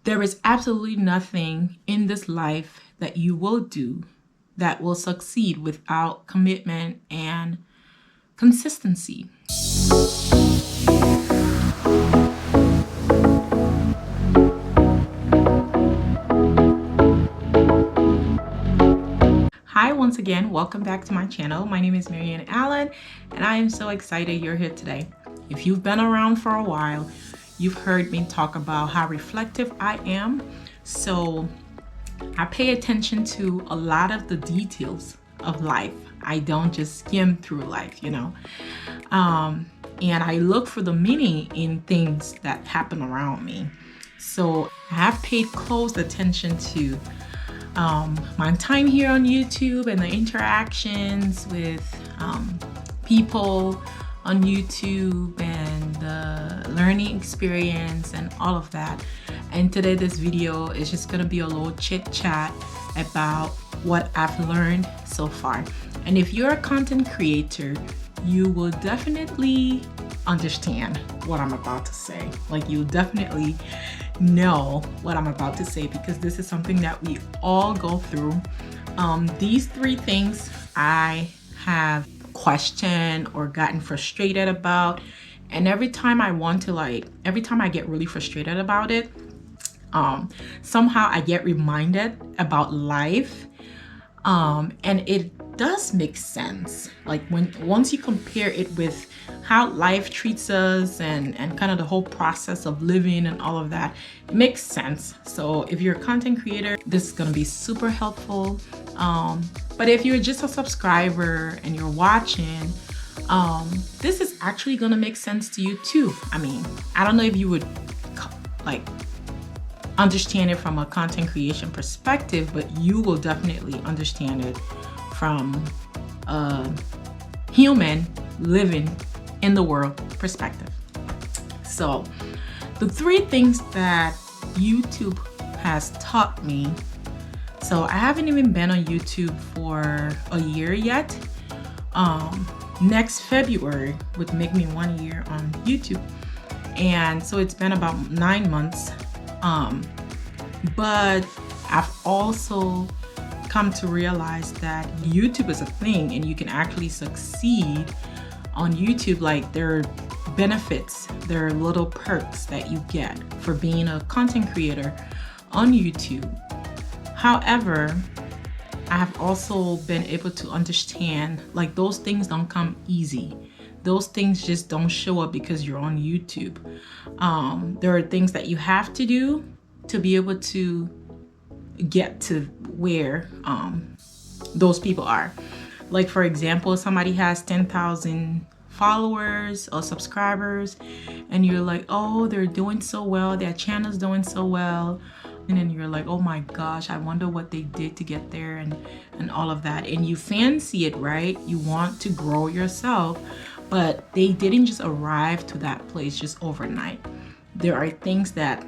There is absolutely nothing in this life that you will do that will succeed without commitment and consistency. Hi, once again, welcome back to my channel. My name is Marianne Allen, and I am so excited you're here today. If you've been around for a while, you've heard me talk about how reflective I am. So I pay attention to a lot of the details of life. I don't just skim through life, and I look for the meaning in things that happen around me. So I have paid close attention to my time here on YouTube and the interactions with people on YouTube and the learning experience and all of that. And today this video is just gonna be a little chit chat about what I've learned so far. And if you're a content creator, you will definitely understand what I'm about to say. Like, you'll definitely know what I'm about to say, because this is something that we all go through. These three things I have questioned or gotten frustrated about, and every time I get really frustrated about it, somehow I get reminded about life, and it does make sense. Like, once you compare it with how life treats us and kind of the whole process of living and all of that, it makes sense. So if you're a content creator, this is going to be super helpful. But if you're just a subscriber and you're watching, this is actually going to make sense to you too. I mean, I don't know if you would understand it from a content creation perspective, but you will definitely understand it from a human living in the world perspective. So the three things that YouTube has taught me. So I haven't even been on YouTube for a year yet. Next February would make me 1 year on YouTube. And so it's been about 9 months. But I've also come to realize that YouTube is a thing and you can actually succeed on YouTube. Like, there are benefits, there are little perks that you get for being a content creator on YouTube. However, I have also been able to understand, like, those things don't come easy. Those things just don't show up because you're on YouTube. There are things that you have to do to be able to get to where those people are. Like, for example, somebody has 10,000 followers or subscribers, and you're like, oh, they're doing so well, their channel's doing so well. And then you're like, oh my gosh, I wonder what they did to get there, and all of that. And you fancy it, right? You want to grow yourself, but they didn't just arrive to that place just overnight. There are things that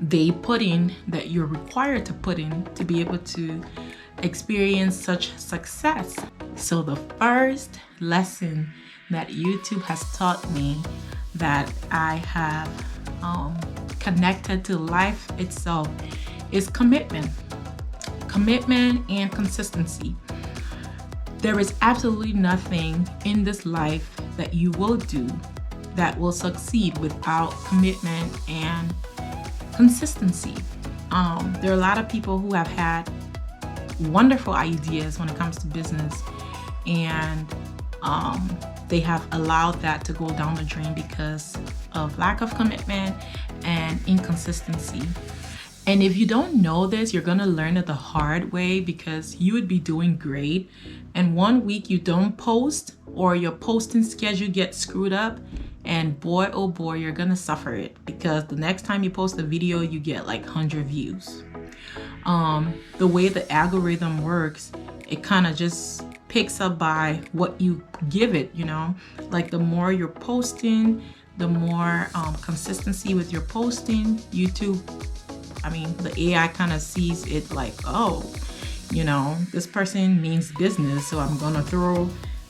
they put in that you're required to put in to be able to experience such success. So the first lesson that YouTube has taught me that I have connected to life itself is commitment and consistency. There is absolutely nothing in this life that you will do that will succeed without commitment and consistency. There are a lot of people who have had wonderful ideas when it comes to business, and they have allowed that to go down the drain because of lack of commitment and inconsistency. And if you don't know this, you're gonna learn it the hard way, because you would be doing great and 1 week you don't post, or your posting schedule gets screwed up, and boy, oh boy, you're gonna suffer it, because the next time you post a video, you get like 100 views. The way the algorithm works, it kind of just picks up by what you give it, like the more you're posting, the more consistency with your posting. YouTube, the AI kind of sees it like, oh, this person means business, so I'm gonna throw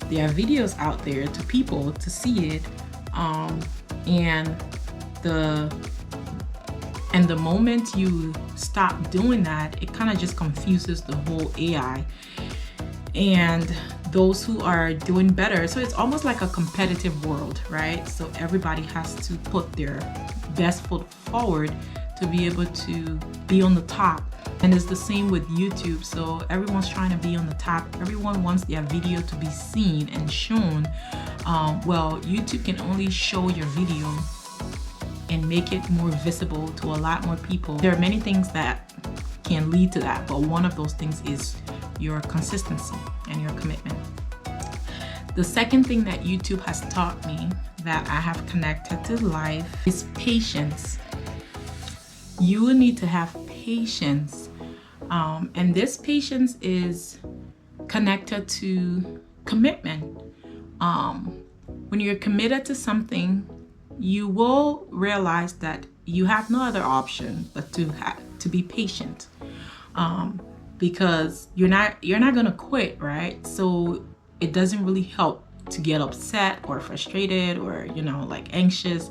their videos out there to people to see it. And the And the moment you stop doing that, it kind of just confuses the whole AI and those who are doing better. So it's almost like a competitive world, right? So everybody has to put their best foot forward to be able to be on the top. And it's the same with YouTube. So everyone's trying to be on the top. Everyone wants their video to be seen and shown. Well, YouTube can only show your video and make it more visible to a lot more people. There are many things that can lead to that, but one of those things is your consistency and your commitment. The second thing that YouTube has taught me that I have connected to life is patience. You will need to have patience, and this patience is connected to commitment. When you're committed to something, you will realize that you have no other option but to be patient, because you're not gonna quit, right? So it doesn't really help to get upset or frustrated or like anxious.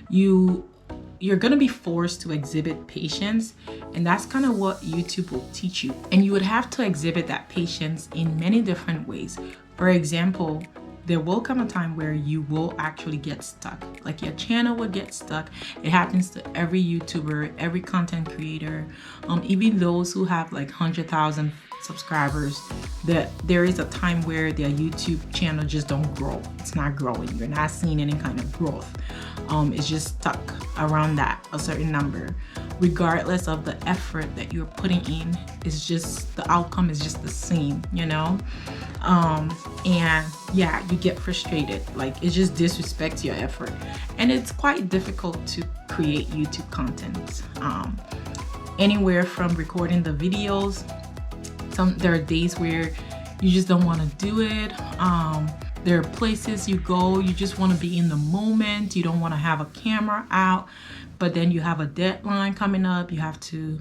You're gonna be forced to exhibit patience, and that's kind of what YouTube will teach you. And you would have to exhibit that patience in many different ways. For example, there will come a time where you will actually get stuck. Like your channel will get stuck. It happens to every YouTuber, every content creator, even those who have like 100,000 subscribers, that there is a time where their YouTube channel just don't grow. It's not growing. You're not seeing any kind of growth. It's just stuck around a certain number. Regardless of the effort that you're putting in, it's just the outcome is just the same, and yeah, you get frustrated. Like it just disrespects your effort, and it's quite difficult to create YouTube content. Anywhere from recording the videos, there are days where you just don't want to do it. There are places you go, you just want to be in the moment. You don't want to have a camera out, but then you have a deadline coming up. You have to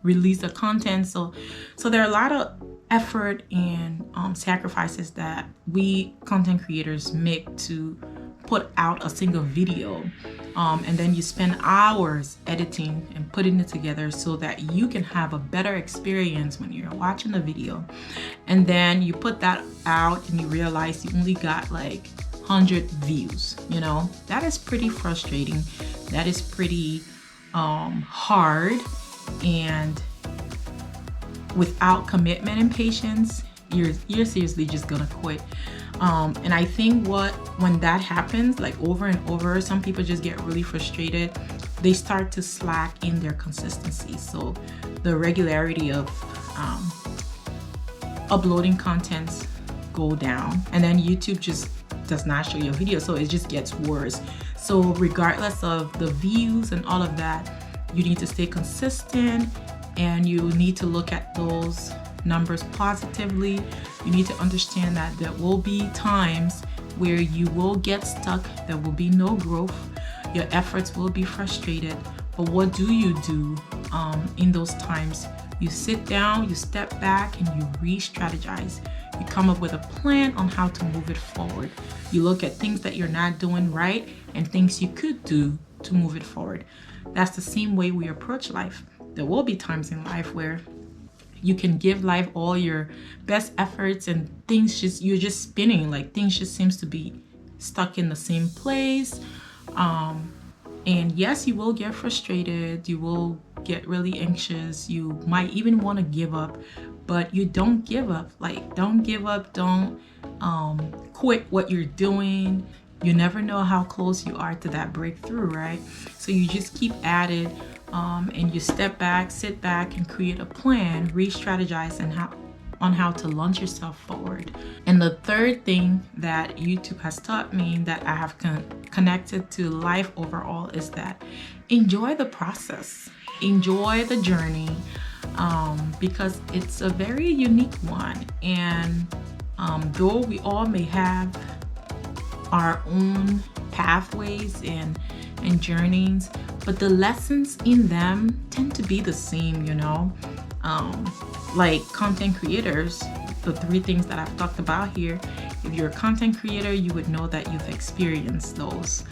release the content. So there are a lot of effort and sacrifices that we content creators make to put out a single video. And then you spend hours editing and putting it together so that you can have a better experience when you're watching the video. And then you put that out and you realize you only got like 100 views. That is pretty frustrating. That is pretty hard. And without commitment and patience, you're seriously just gonna quit. And I think when that happens, like over and over, some people just get really frustrated. They start to slack in their consistency. So the regularity of uploading contents go down, and then YouTube just does not show your video, so it just gets worse. So regardless of the views and all of that, you need to stay consistent, and you need to look at those numbers positively. You need to understand that there will be times where you will get stuck. There will be no growth. Your efforts will be frustrated. But what do you do in those times? You sit down, you step back, and you re-strategize. You come up with a plan on how to move it forward. You look at things that you're not doing right and things you could do to move it forward. That's the same way we approach life. There will be times in life where you can give life all your best efforts and you're just spinning, like things just seems to be stuck in the same place. And yes, you will get frustrated. You will get really anxious. You might even want to give up, but you don't give up. Like, don't give up. Don't quit what you're doing. You never know how close you are to that breakthrough, right? So you just keep at it. And you step back, sit back, and create a plan, re-strategize on how to launch yourself forward. And the third thing that YouTube has taught me that I have connected to life overall is that enjoy the process, enjoy the journey, because it's a very unique one. And though we all may have our own pathways and journeys, but the lessons in them tend to be the same, like content creators, the three things that I've talked about here. If you're a content creator, you would know that you've experienced those.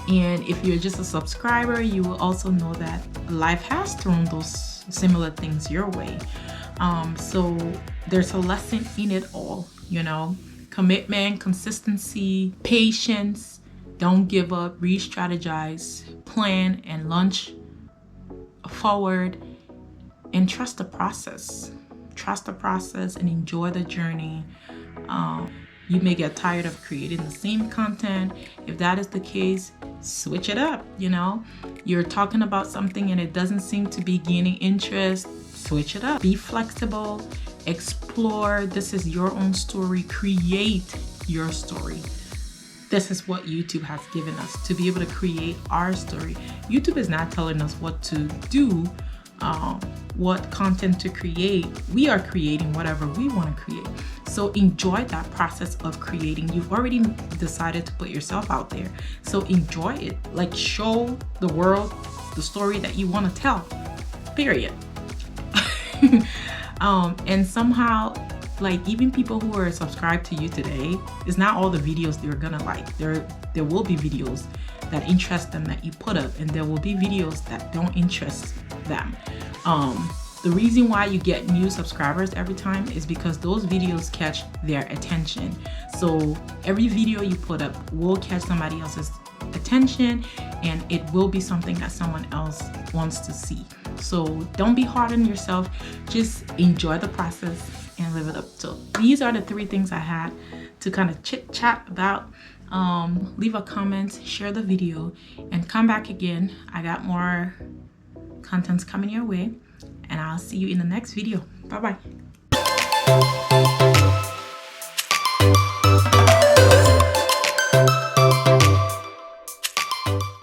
And if you're just a subscriber, you will also know that life has thrown those similar things your way. So there's a lesson in it all, you know, commitment, consistency, patience, don't give up, re-strategize, plan and launch forward, and trust the process. Trust the process and enjoy the journey. You may get tired of creating the same content. If that is the case, switch it up. You know, you're talking about something and it doesn't seem to be gaining interest, switch it up. Be flexible, explore. This is your own story. Create your story. This is what YouTube has given us, to be able to create our story. YouTube is not telling us what to do, what content to create. We are creating whatever we want to create. So enjoy that process of creating. You've already decided to put yourself out there. So enjoy it. Like, show the world the story that you want to tell, period. And somehow, like, even people who are subscribed to you today, it's not all the videos they're gonna like. There will be videos that interest them that you put up, and there will be videos that don't interest them. The reason why you get new subscribers every time is because those videos catch their attention. So every video you put up will catch somebody else's attention, and it will be something that someone else wants to see. So don't be hard on yourself. Just enjoy the process and live it up. So these are the 3 things I had to kind of chit chat about. Leave a comment, share the video, and come back again. I got more contents coming your way, and I'll see you in the next video. Bye bye.